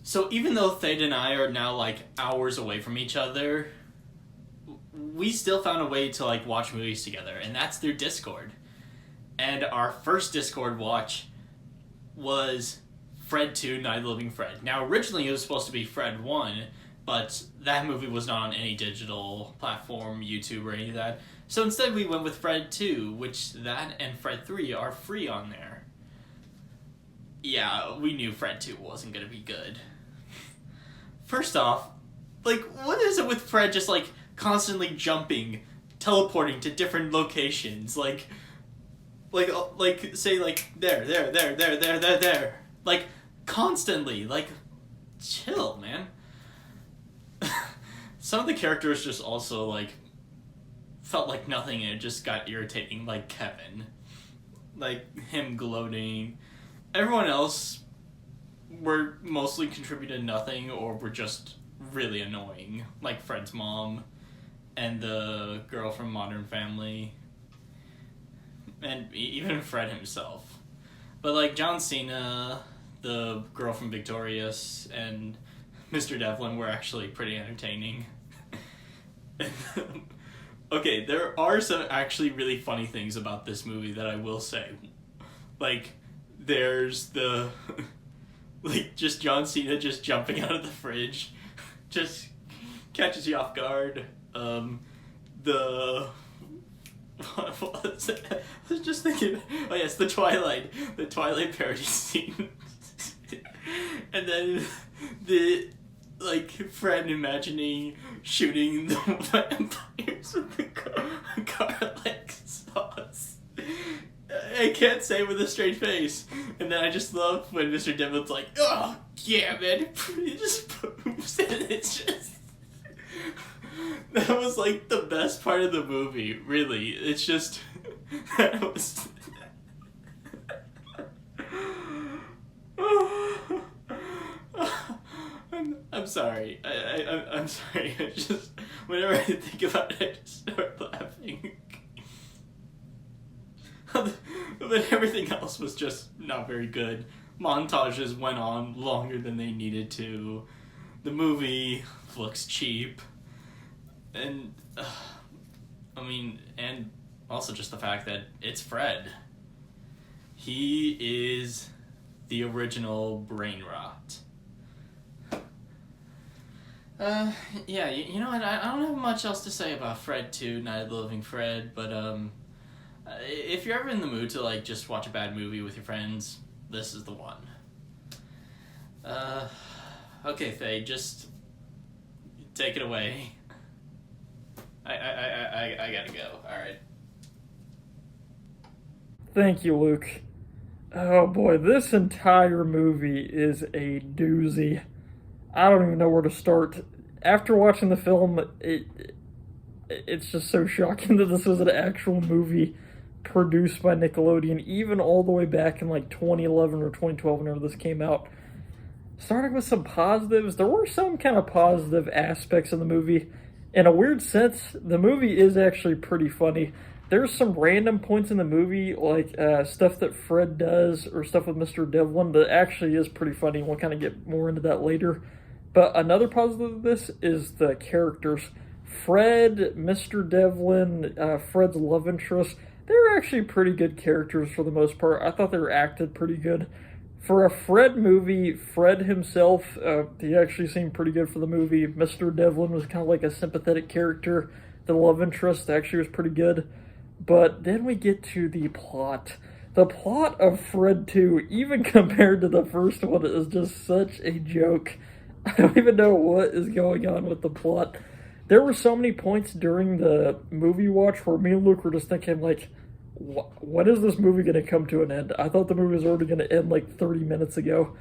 So even though Thade and I are now like hours away from each other, we still found a way to like watch movies together, and that's through Discord. And our first Discord watch was Fred 2, Night of the Living Fred. Now originally it was supposed to be Fred 1, but that movie was not on any digital platform, YouTube or any of that. So instead we went with Fred 2, which that and Fred 3 are free on there. Yeah, we knew Fred 2 wasn't gonna be good. First off, like, what is it with Fred just, like, constantly jumping, teleporting to different locations? Like, say, like, there. Like, constantly. Like, chill, man. Some of the characters just also, like, felt like nothing and it just got irritating, like Kevin. Like, him gloating. Everyone else were mostly contributed nothing or were just really annoying. Like Fred's mom and the girl from Modern Family. And even Fred himself. But like John Cena, the girl from Victorious, and Mr. Devlin were actually pretty entertaining. Okay, there are some actually really funny things about this movie that I will say. Like, there's the... like, just John Cena just jumping out of the fridge. Just catches you off guard. What was it? I was just thinking... Oh yes, the Twilight parody scene. And then the... like, Fred imagining shooting the vampires with the garlic sauce. I can't say it with a straight face. And then I just love when Mr. Devlin's like, oh, yeah, man. He just moves and it's just... That was, like, the best part of the movie, really. It's just... That was... I'm sorry. I'm sorry. I just... Whenever I think about it, I just start laughing. But everything else was just not very good. Montages went on longer than they needed to. The movie looks cheap. And, I mean, and also just the fact that it's Fred. He is the original brain rot. Yeah, you know what, I don't have much else to say about Fred 2, Night of the Living Fred, but, if you're ever in the mood to, like, just watch a bad movie with your friends, this is the one. Okay, Thade, just take it away. I gotta go, alright. Thank you, Luke. Oh boy, this entire movie is a doozy. I don't even know where to start. After watching the film, it's just so shocking that this was an actual movie produced by Nickelodeon, even all the way back in like 2011 or 2012 whenever this came out. Starting with some positives, there were some kind of positive aspects of the movie. In a weird sense, the movie is actually pretty funny. There's some random points in the movie, like stuff that Fred does or stuff with Mr. Devlin that actually is pretty funny. We'll kind of get more into that later. But another positive of this is the characters. Fred, Mr. Devlin, Fred's love interest, they were actually pretty good characters for the most part. I thought they were acted pretty good. For a Fred movie, Fred himself, he actually seemed pretty good for the movie. Mr. Devlin was kind of like a sympathetic character. The love interest actually was pretty good. But then we get to the plot. The plot of Fred 2, even compared to the first one, is just such a joke. I don't even know what is going on with the plot. There were so many points during the movie watch where me and Luke were just thinking, like, what is this movie going to come to an end? I thought the movie was already going to end like 30 minutes ago.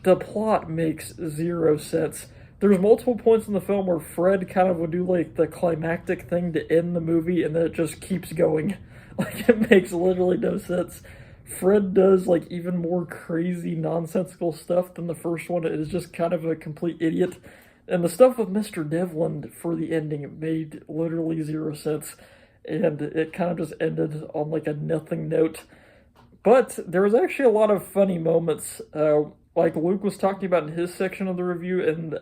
The plot makes zero sense. There's multiple points in the film where Fred kind of would do like the climactic thing to end the movie, and then it just keeps going. Like, it makes literally no sense. Fred does like even more crazy nonsensical stuff than the first one. It is just kind of a complete idiot. And the stuff with Mr. Devlin for the ending made literally zero sense. And it kind of just ended on like a nothing note. But there was actually a lot of funny moments. like Luke was talking about in his section of the review, and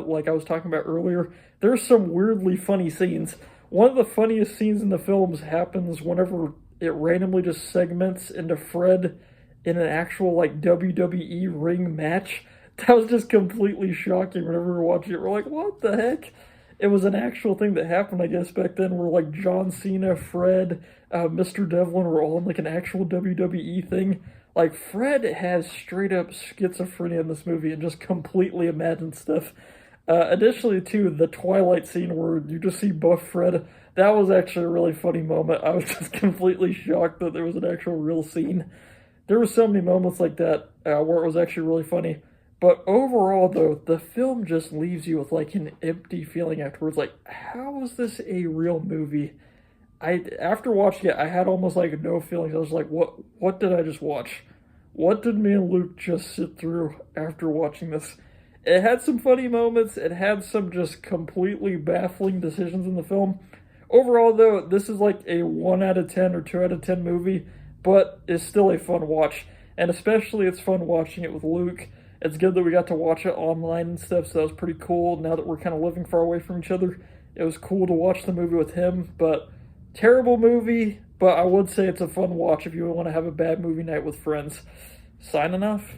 like I was talking about earlier, there's some weirdly funny scenes. One of the funniest scenes in the films happens whenever it randomly just segments into Fred in an actual like WWE ring match. That was just completely shocking whenever we were watching it. We're like, what the heck? It was an actual thing that happened, I guess, back then, where like John Cena, Fred, Mr. Devlin were all in like an actual WWE thing. Like, Fred has straight up schizophrenia in this movie and just completely imagined stuff. Additionally, too, the Twilight scene where you just see Buff Fred, that was actually a really funny moment. I was just completely shocked that there was an actual real scene. There were so many moments like that where it was actually really funny. But overall, though, the film just leaves you with like an empty feeling afterwards. Like, how was this a real movie? After watching it, I had almost like no feelings. I was like, what did I just watch? What did me and Luke just sit through after watching this? It had some funny moments. It had some just completely baffling decisions in the film. Overall, though, this is like a 1 out of 10 or 2 out of 10 movie, but it's still a fun watch. And especially it's fun watching it with Luke. It's good that we got to watch it online and stuff, so that was pretty cool. Now that we're kind of living far away from each other, it was cool to watch the movie with him. But terrible movie, but I would say it's a fun watch if you want to have a bad movie night with friends. Signing off.